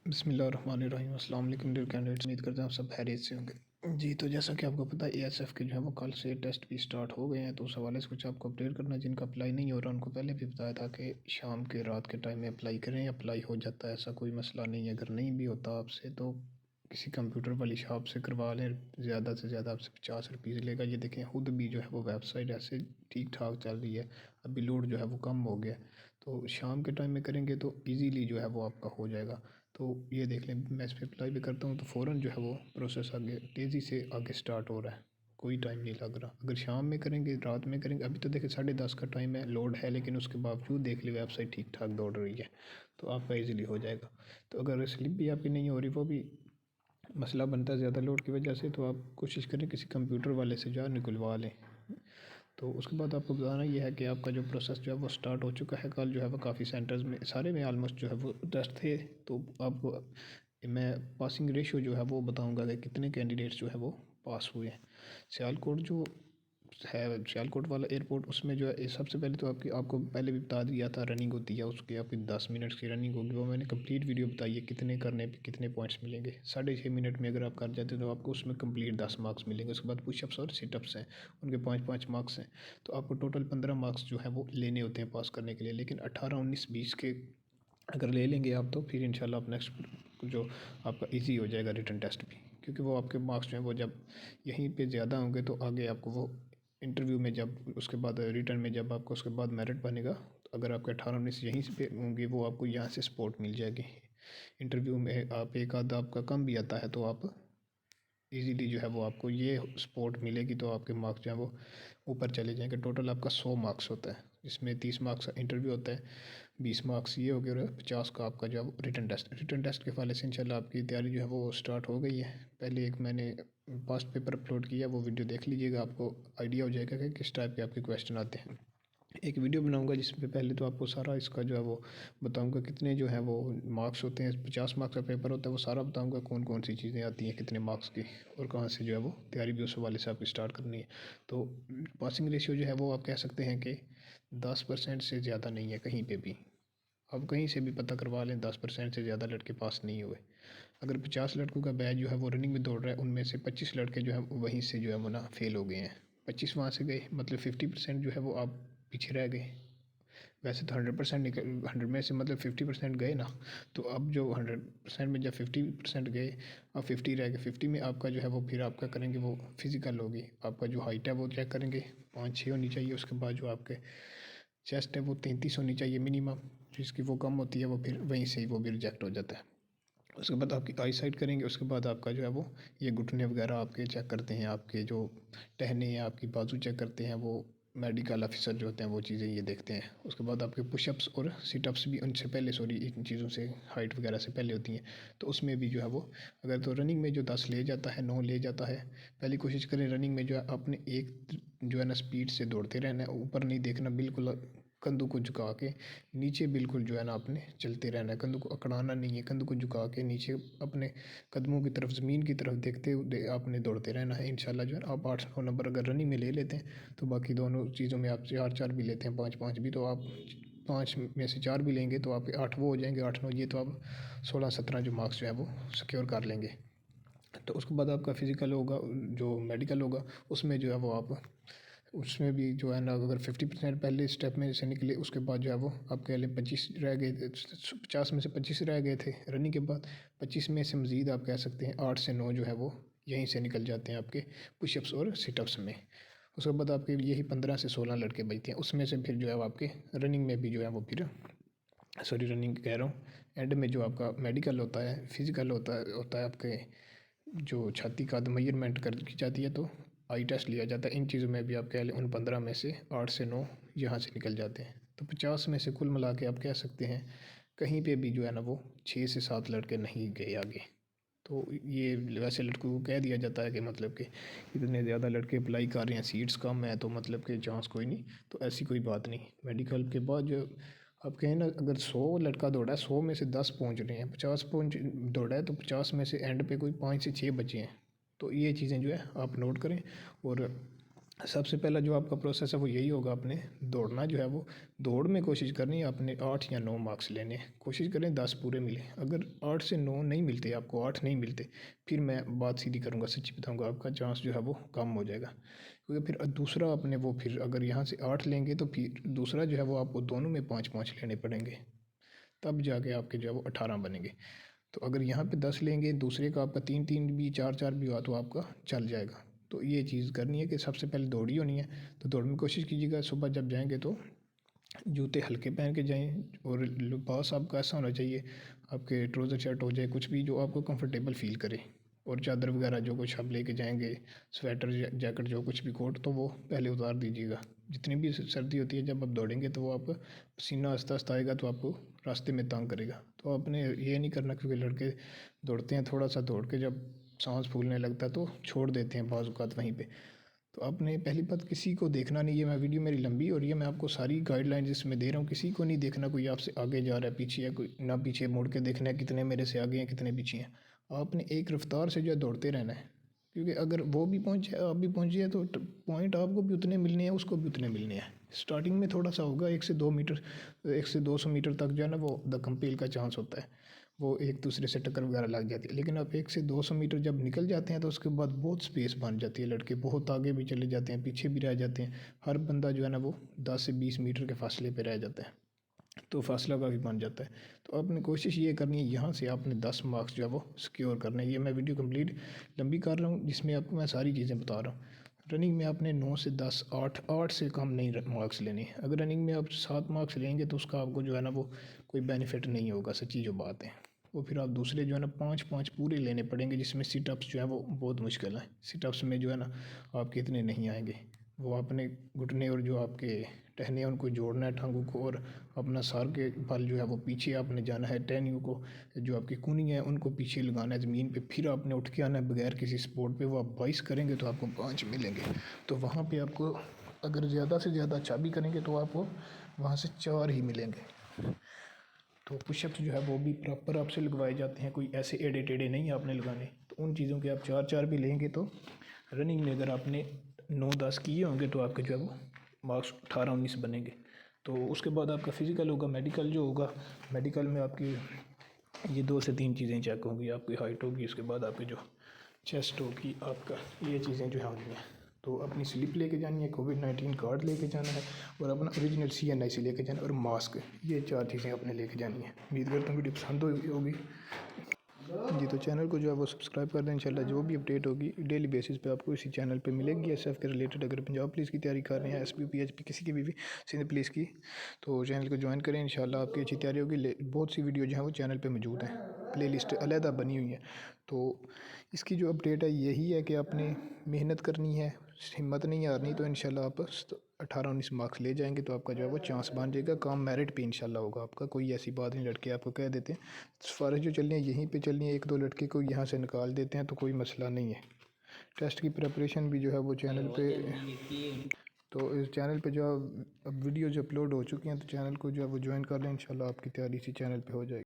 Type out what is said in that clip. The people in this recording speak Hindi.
बिस्मिल्लाहिर्रहमानिर्रहीम। अस्सलाम वालेकुम डियर कैंडिडेट्स, उम्मीद करते हैं आप सब खैरियत से होंगे। जी, तो जैसा कि आपको पता है एएसएफ के जो है वो कल से टेस्ट भी स्टार्ट हो गए हैं, तो उस हवाले से कुछ आपको अपडेट करना। जिनका अप्लाई नहीं हो रहा उनको पहले भी बताया था कि शाम के रात के टाइम में अप्लाई करें। अप्लाई हो जाता है, ऐसा कोई मसला नहीं है। अगर नहीं भी होता आपसे तो किसी कंप्यूटर वाली शॉप से करवा लें। ज़्यादा से ज़्यादा आपसे 50 रुपीज़ लेगा। ये देखें, खुद भी जो है वो वेबसाइट ऐसे ठीक ठाक चल रही है। अभी लोड जो है वो कम हो गया, तो शाम के टाइम में करेंगे तो इजीली जो है वो आपका हो जाएगा। तो ये देख लें, मैं इस पर अप्लाई भी करता हूँ तो फ़ौरन जो है वो प्रोसेस आगे तेज़ी से आगे स्टार्ट हो रहा है, कोई टाइम नहीं लग रहा। अगर शाम में करेंगे, रात में करेंगे, अभी तो देखिए 10:30 का टाइम है, लोड है, लेकिन उसके बावजूद देख ली वेबसाइट ठीक ठाक दौड़ रही है, तो आपका इजीली हो जाएगा। तो अगर स्लिप भी आपकी नहीं हो रही, वो भी मसला बनता है ज़्यादा लोड की वजह से, तो आप कोशिश करें किसी कंप्यूटर वाले से जो है निकलवा लें। तो उसके बाद आपको बताना ये है कि आपका जो प्रोसेस जो है वो स्टार्ट हो चुका है। कल जो है वो काफ़ी सेंटर्स में, सारे में आलमोस्ट जो है वो टेस्ट थे। तो आपको मैं पासिंग रेशो जो है वो बताऊंगा कि कितने कैंडिडेट्स जो है वो पास हुए हैं। सियालकोट जो है, सियालकोट वाला एयरपोर्ट, उसमें जो है सबसे पहले तो आपको पहले भी बता दिया था, रनिंग होती है उसकी, आपकी 10 मिनट्स की रनिंग होगी। वो मैंने कंप्लीट वीडियो बताई है, कितने करने पे कितने पॉइंट्स मिलेंगे। 6.5 मिनट में अगर आप कर जाते हो तो आपको उसमें कंप्लीट 10 मार्क्स मिलेंगे। उसके बाद पुशअप्स और सिटअप्स हैं, उनके 5-5 मार्क्स हैं। तो आपको टोटल 15 मार्क्स जो है वो लेने होते हैं पास करने के लिए। लेकिन 18, 19, 20 के अगर ले लेंगे आप तो फिर इंशाल्लाह आप नेक्स्ट जो आपका इजी हो जाएगा रिटन टेस्ट भी, क्योंकि वो आपके मार्क्स जो हैं वो जब यहीं पे ज़्यादा होंगे तो आगे आपको वो इंटरव्यू में, जब उसके बाद रिटर्न में जब आपको उसके बाद मेरिट बनेगा, तो अगर आपके 18-19 यहीं से पे होंगे, वो आपको यहाँ से सपोर्ट मिल जाएगी। इंटरव्यू में आप एक आधा आपका कम भी आता है तो आप इजीली जो है वो आपको ये सपोर्ट मिलेगी, तो आपके मार्क्स जो है वो ऊपर चले जाएंगे। टोटल आपका 100 मार्क्स होता है, इसमें 30 मार्क्स का इंटरव्यू होता है, 20 मार्क्स ये हो गए, और 50 का आपका जो है रिटन टेस्ट। रिटन टेस्ट के हवाले से इंशाल्लाह आपकी तैयारी जो है वो स्टार्ट हो गई है। पहले एक मैंने पास्ट पेपर अपलोड किया, वो वीडियो देख लीजिएगा, आपको आइडिया हो जाएगा कि किस टाइप के आपके क्वेश्चन आते हैं। एक वीडियो बनाऊंगा जिसमें पहले तो आपको सारा इसका जो है वो बताऊंगा, कितने जो है वो मार्क्स होते हैं। 50 मार्क्स का पेपर होता है, वो सारा बताऊंगा कौन कौन सी चीज़ें आती हैं कितने मार्क्स की, और कहाँ से जो है वो तैयारी भी उस हवाले से आपको स्टार्ट करनी है। तो पासिंग रेशियो जो है वो आप कह सकते हैं कि 10% से ज़्यादा नहीं है कहीं पे भी। आप कहीं से भी पता करवा लें, 10% से ज़्यादा लड़के पास नहीं हुए। अगर 50 लड़कों का बैच जो है वो रनिंग में दौड़ रहा है, उनमें से 25 लड़के जो है वहीं से जो है वो ना फेल हो गए हैं। 25 वहाँ से गए, मतलब 50% जो है वो आप पीछे रह गए। वैसे तो 100% निकल, 100 में से मतलब 50% गए ना। तो अब जो 100% में जब 50% गए, अब 50 रह गए। 50 में आपका जो है वो फिर आपका करेंगे वो फिज़िकल होगी, आपका जो हाइट है वो चेक करेंगे, 5-6 होनी चाहिए। उसके बाद जो आपके चेस्ट है वो 33 होनी चाहिए मिनिमम, जिसकी वो कम होती है वो फिर वहीं से ही वो भी रिजेक्ट हो जाता है। उसके बाद आपकी आई साइट करेंगे। उसके बाद आपका जो है वो ये घुटने वगैरह आपके चेक करते हैं, आपके जो टहने हैं, आपकी बाजू चेक करते हैं, वो मेडिकल ऑफिसर जो होते हैं वो चीज़ें ये देखते हैं। उसके बाद आपके पुशअप्स और सिटअप्स भी उनसे पहले, सॉरी, इन चीज़ों से, हाइट वगैरह से पहले होती हैं। तो उसमें भी जो है वो, अगर तो रनिंग में जो 10 ले जाता है, 9 ले जाता है, पहली कोशिश करें रनिंग में जो है अपने एक जो है ना स्पीड से दौड़ते रहना है, ऊपर नहीं देखना बिल्कुल। कंधों को झुका के नीचे बिल्कुल जो है ना आपने चलते रहना है, कंधों को अकड़ाना नहीं है, कंधों को झुका के नीचे अपने कदमों की तरफ, ज़मीन की तरफ देखते हुए आपने दौड़ते रहना है। इंशाल्लाह जो है आप 8-9 नंबर अगर रनिंग में ले लेते हैं, तो बाकी दोनों चीज़ों में आप 4-4 भी लेते हैं, 5-5 भी, तो आप 5 में से 4 भी लेंगे तो आपके 8 वो हो जाएंगे, 8-9 ये, तो आप 16-17 जो मार्क्स जो है वो सिक्योर कर लेंगे। तो उसके बाद आपका फिज़िकल होगा, जो मेडिकल होगा, उसमें जो है वो आप, उसमें भी जो है ना, अगर 50% पहले स्टेप में से निकले, उसके बाद जो है वो आपके लिए 25 रह गए थे, 50 में से 25 रह गए थे रनिंग के बाद। 25 में से मज़ीद आप कह सकते हैं 8 से 9 जो है वो यहीं से निकल जाते हैं आपके पुशअप्स और सिटअप्स में। उसके बाद आपके यही 15 से 16 लड़के बचते हैं, उसमें से फिर जो है वो आपके रनिंग में भी जो है वो फिर, सॉरी रनिंग कह रहा हूँ, एंड में जो आपका मेडिकल होता है, फिज़िकल होता है आपके, जो छाती का मेजरमेंट कर की जाती है, तो आई टेस्ट लिया जाता है। इन चीज़ों में भी आप कह लें उन 15 में से 8 से 9 यहाँ से निकल जाते हैं। तो 50 में से कुल मिला के आप कह सकते हैं कहीं पे भी जो है ना वो 6 से 7 लड़के नहीं गए आगे। तो ये वैसे लड़कों को कह दिया जाता है कि मतलब कि इतने ज़्यादा लड़के अप्लाई कर रहे हैं, सीट्स कम है, तो मतलब कि चांस कोई नहीं। तो ऐसी कोई बात नहीं। मेडिकल के बाद जो आप कहें ना, अगर 100 लड़का दौड़ा है, 100 में से 10 पहुंच रहे हैं, 50 पहुंच दौड़ा है, तो 50 में से एंड पे कोई 5 से 6 बचे हैं। तो ये चीज़ें जो है आप नोट करें। और सबसे पहला जो आपका प्रोसेस है वो यही होगा, आपने दौड़ना जो है वो दौड़ में कोशिश करनी है, आपने 8 या 9 मार्क्स लेने हैं। कोशिश करें 10 पूरे मिले। अगर 8 से 9 नहीं मिलते, आपको 8 नहीं मिलते, फिर मैं बात सीधी करूँगा, सच्ची बताऊँगा, आपका चांस जो है वो कम हो जाएगा। क्योंकि फिर दूसरा आपने वो फिर अगर यहाँ से 8 लेंगे तो फिर दूसरा जो है वो आपको दोनों में 5-5 लेने पड़ेंगे, तब जाके आपके जो है वो 18 बनेंगे। तो अगर यहाँ पे 10 लेंगे, दूसरे का आपका 3-3 भी 4-4 भी हुआ तो आपका चल जाएगा। तो ये चीज़ करनी है कि सबसे पहले दौड़ ही होनी है। तो दौड़ में कोशिश कीजिएगा सुबह जब जाएंगे तो जूते हल्के पहन के जाएं, और लिबास आपका ऐसा होना चाहिए, आपके ट्राउज़र शर्ट हो जाए, कुछ भी जो आपको कंफर्टेबल फ़ील करे। और चादर वगैरह जो कुछ आप लेके जाएंगे, स्वेटर जैकेट जो कुछ भी, कोट, तो वो पहले उतार दीजिएगा। जितनी भी सर्दी होती है जब आप दौड़ेंगे तो वो आपका पसीना आस्ता आस्ता आएगा तो आपको रास्ते में तंग करेगा। तो आपने ये नहीं करना, क्योंकि लड़के दौड़ते हैं, थोड़ा सा दौड़ के जब सांस फूलने लगता है तो छोड़ देते हैं बाज़ औक़ात वहीं पे। तो आपने पहली बात किसी को देखना नहीं है। मैं वीडियो मेरी लंबी हो रही है, मैं आपको सारी गाइडलाइंस इसमें दे रहा हूँ। किसी को नहीं देखना कोई आपसे आगे जा रहा है पीछे है, कोई ना पीछे मुड़ के देखना है कितने मेरे से आगे हैं कितने पीछे हैं। आपने एक रफ्तार से जो है दौड़ते रहना है, क्योंकि अगर वो भी पहुँचे आप भी पहुँचे तो पॉइंट आपको भी उतने मिलने हैं, उसको भी उतने मिलने हैं। स्टार्टिंग में थोड़ा सा होगा, 1 से 2 मीटर 1 से 200 मीटर तक जो है ना वो द कंपेल का चांस होता है, वो एक दूसरे से टक्कर वगैरह लग जाती है। लेकिन आप 1 से 200 मीटर जब निकल जाते हैं तो उसके बाद बहुत स्पेस बन जाती है, लड़के बहुत आगे भी चले जाते हैं, पीछे भी रह जाते हैं। हर बंदा जो है ना वो 10 से 20 मीटर के फासले पे रह जाता है, तो फासला काफ़ी बन जाता है। तो आपने कोशिश ये करनी है, यहाँ से आपने 10 मार्क्स जो है वो सिक्योर करने हैं। ये मैं वीडियो कंप्लीट लंबी कर रहा हूँ, जिसमें आपको मैं सारी चीज़ें बता रहा हूँ। रनिंग में आपने 9 से 10 8 से कम नहीं मार्क्स लेने। अगर रनिंग में आप 7 मार्क्स लेंगे तो उसका आपको जो है ना वो कोई बेनिफिट नहीं होगा, सच्ची जो बात है। वो फिर आप दूसरे जो है ना 5-5 पूरे लेने पड़ेंगे, जिसमें सिटअप्स जो है वो बहुत मुश्किल है। सिटअप्स में जो है ना आपके इतने नहीं आएंगे। वो अपने घुटने और जो आपके टहने हैं उनको जोड़ना है टांगों को, और अपना सर के बल जो है वो पीछे आपने जाना है, टहनियों को जो आपकी कूनी है उनको पीछे लगाना है ज़मीन पे, फिर आपने उठ के आना है बगैर किसी सपोर्ट पे। वो आप 22 करेंगे तो आपको 5 मिलेंगे। तो वहाँ पे आपको अगर ज़्यादा से ज़्यादा अच्छा भी करेंगे तो आपको वहाँ से 4 ही मिलेंगे। तो पुशअप्स जो है वो भी प्रॉपर आपसे लगवाए जाते हैं, कोई ऐसे एड़े टेढ़े नहीं आपने लगाने। तो उन चीज़ों के आप 4-4 भी लेंगे तो रनिंग में अगर आपने 9-10 किए होंगे तो आपके जो है वो मार्क्स 18-19 बनेंगे। तो उसके बाद आपका फ़िज़िकल होगा, मेडिकल जो होगा, मेडिकल में आपकी ये 2 से 3 चीज़ें चेक होंगी। आपकी हाइट होगी, उसके बाद आपकी जो चेस्ट होगी, आपका ये चीज़ें जो होंगी हैं। तो अपनी स्लिप लेके जानी है, कोविड-19 कार्ड लेके जाना है, और अपना ओरिजिनल CNIC लेके जाना है, और मास्क। ये 4 चीज़ें आपने लेके जानी है। उम्मीद करता हूँ वीडियो पसंद हुई होगी जी। तो चैनल को जो है वो सब्सक्राइब कर दें। इंशाल्लाह जो भी अपडेट होगी डेली बेसिस पे आपको इसी चैनल पे मिलेगी। एसएफ के रिलेटेड अगर पंजाब पुलिस की तैयारी कर रहे हैं, एसपी पीएचपी किसी की भी सिंध पुलिस की, तो चैनल को ज्वाइन करें। इंशाल्लाह आपकी अच्छी तैयारी होगी। बहुत सी वीडियो जो है वो चैनल पे मौजूद हैं, प्लेलिस्ट अलहदा बनी हुई है। तो इसकी जो अपडेट है यही है कि आपने मेहनत करनी है, हिम्मत नहीं हारनी। तो इंशाल्लाह आप 18-19 मार्क्स ले जाएंगे तो आपका जो है वो चांस बन जाएगा। काम मेरिट पे इंशाल्लाह होगा आपका, कोई ऐसी बात नहीं लड़के आपको कह देते हैं सिफारिश जो चलनी है यहीं पे चलनी है, 1-2 लड़के को यहाँ से निकाल देते हैं तो कोई मसला नहीं है। टेस्ट की प्रिपरेशन भी जो है वो चैनल पे, तो इस चैनल पे जो अब वीडियो जो अपलोड हो चुकी हैं तो चैनल को जो है वो ज्वाइन कर लें। इंशाल्लाह आपकी तैयारी इसी चैनल पे हो जाएगी।